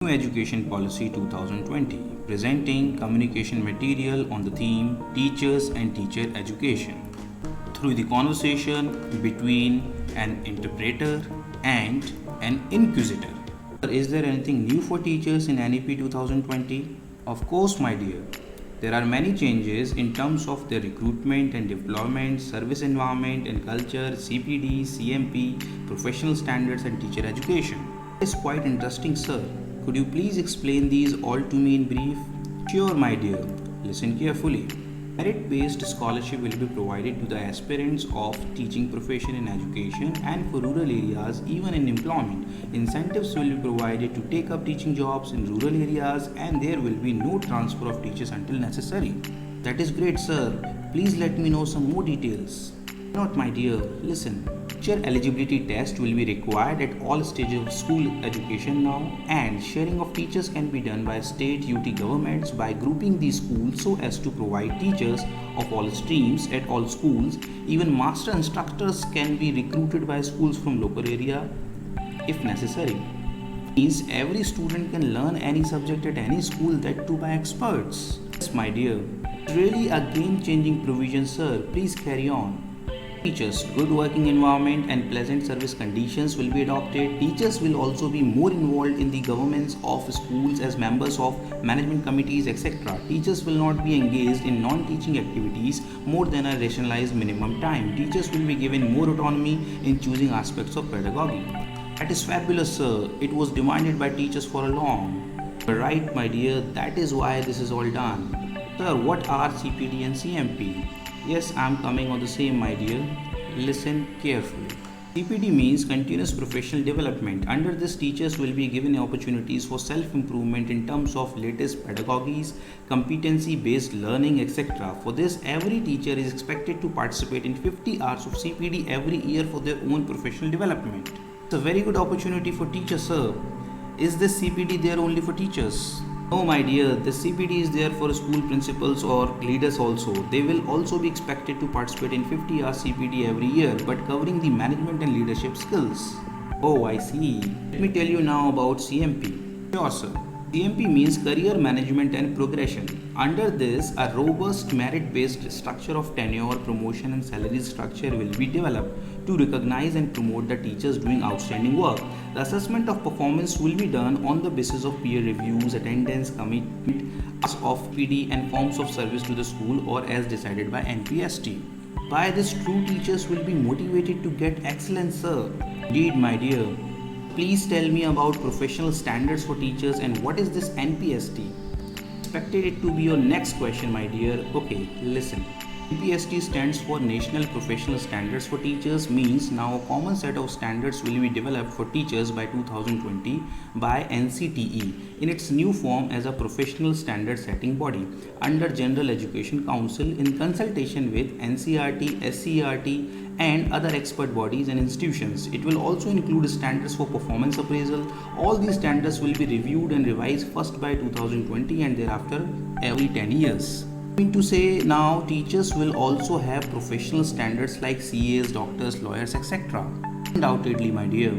New Education Policy 2020, presenting communication material on the theme Teachers and Teacher Education through the conversation between an interpreter and an inquisitor. Is there anything new for teachers in NEP 2020? Of course, my dear. There are many changes in terms of their recruitment and deployment, service environment and culture, CPD, CMP, professional standards, and teacher education. It's quite interesting, sir. Could you please explain these all to me in brief? Sure, my dear. Listen carefully. Merit-based scholarship will be provided to the aspirants of teaching profession in education and for rural areas even in employment. Incentives will be provided to take up teaching jobs in rural areas and there will be no transfer of teachers until necessary. That is great, sir. Please let me know some more details. Not, my dear. Listen. Teacher eligibility test will be required at all stages of school education now, and sharing of teachers can be done by state UT governments by grouping these schools so as to provide teachers of all streams at all schools. Even master instructors can be recruited by schools from local area if necessary. Means every student can learn any subject at any school, that too by experts. Yes, my dear. Really a game-changing provision, sir. Please carry on. Teachers, good working environment and pleasant service conditions will be adopted. Teachers will also be more involved in the governance of schools as members of management committees, etc. Teachers will not be engaged in non-teaching activities more than a rationalized minimum time. Teachers will be given more autonomy in choosing aspects of pedagogy. That is fabulous, sir. It was demanded by teachers for a long. Right, my dear, that is why this is all done. Sir, what are CPD and CMP? Yes, I am coming on the same, my dear. Listen carefully. CPD means continuous professional development. Under this, teachers will be given opportunities for self-improvement in terms of latest pedagogies, competency-based learning, etc. For this, every teacher is expected to participate in 50 hours of CPD every year for their own professional development. It's a very good opportunity for teachers, sir. Is this CPD there only for teachers? No, my dear, the CPD is there for school principals or leaders also. They will also be expected to participate in 50 hours CPD every year, but covering the management and leadership skills. Oh, I see. Let me tell you now about CMP. Sure, sir. CMP means career management and progression. Under this, a robust merit-based structure of tenure, promotion and salary structure will be developed to recognize and promote the teachers doing outstanding work. The assessment of performance will be done on the basis of peer reviews, attendance, commitment of PD and forms of service to the school or as decided by NPST. By this, true teachers will be motivated to get excellence, sir. Indeed, my dear. Please tell me about professional standards for teachers and what is this NPST? Expected it to be your next question, my dear. Okay, listen. NPST stands for National Professional Standards for Teachers, means now a common set of standards will be developed for teachers by 2020 by NCTE in its new form as a professional standard setting body under General Education Council in consultation with NCERT, SCERT and other expert bodies and institutions. It will also include standards for performance appraisal. All these standards will be reviewed and revised first by 2020 and thereafter every 10 years. To say now teachers will also have professional standards like CAs, doctors, lawyers, etc. Undoubtedly, my dear.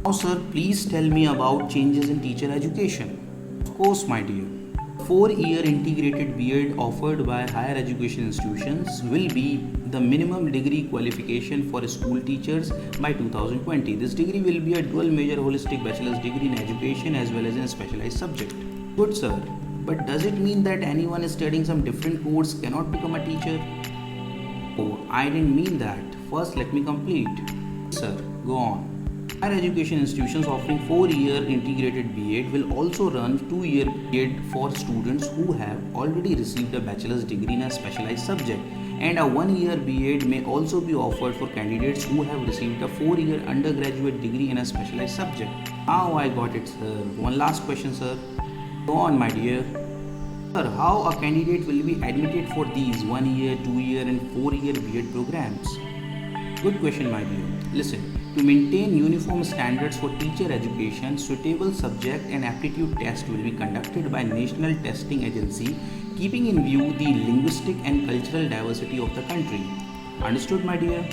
Now, sir, please tell me about changes in teacher education. Of course, my dear. 4-year integrated B.Ed offered by higher education institutions will be the minimum degree qualification for school teachers by 2020. This degree will be a dual major holistic bachelor's degree in education as well as in a specialized subject. Good, sir. But does it mean that anyone studying some different course cannot become a teacher? Oh, I didn't mean that. First, let me complete. Sir, go on. Higher education institutions offering 4-year integrated B.Ed will also run 2-year B.Ed for students who have already received a bachelor's degree in a specialized subject, and a 1-year B.Ed may also be offered for candidates who have received a 4-year undergraduate degree in a specialized subject. Now I got it, sir. One last question, sir. Go on, my dear. Sir, how a candidate will be admitted for these 1-year, 2-year and 4-year B.Ed programs? Good question, my dear. Listen. To maintain uniform standards for teacher education, suitable subject and aptitude test will be conducted by National Testing Agency, keeping in view the linguistic and cultural diversity of the country. Understood, my dear?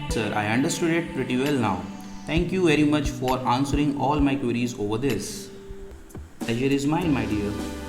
Sir, I understood it pretty well now. Thank you very much for answering all my queries over this. Pleasure is mine, my dear.